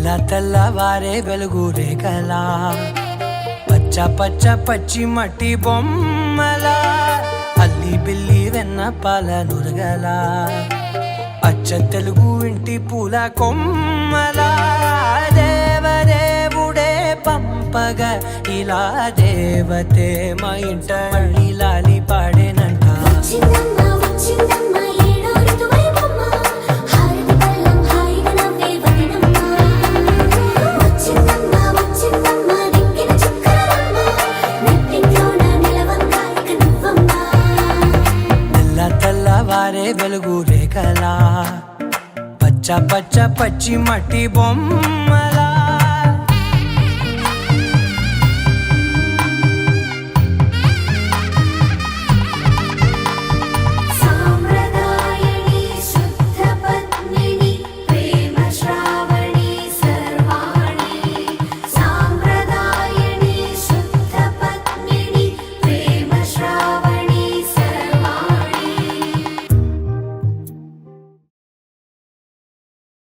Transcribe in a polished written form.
తెల్లవారే వెలుగు రేఖలా పచ్చ పచ్చ పచ్చి మట్టి బొమ్మలా అల్లి బిల్లి వెన్న పాల నురగలా అచ్చ తెలుగు ఇంటి పూల కొమ్మలా దేవదేవుడే పంపగా ఇలా దేవతే మా ఇంట లాలి పాడేనంట. తెల్లవారే వెలుగు రేఖలా పచ్చ పచ్చ పచ్చి మట్టి బొమ్మ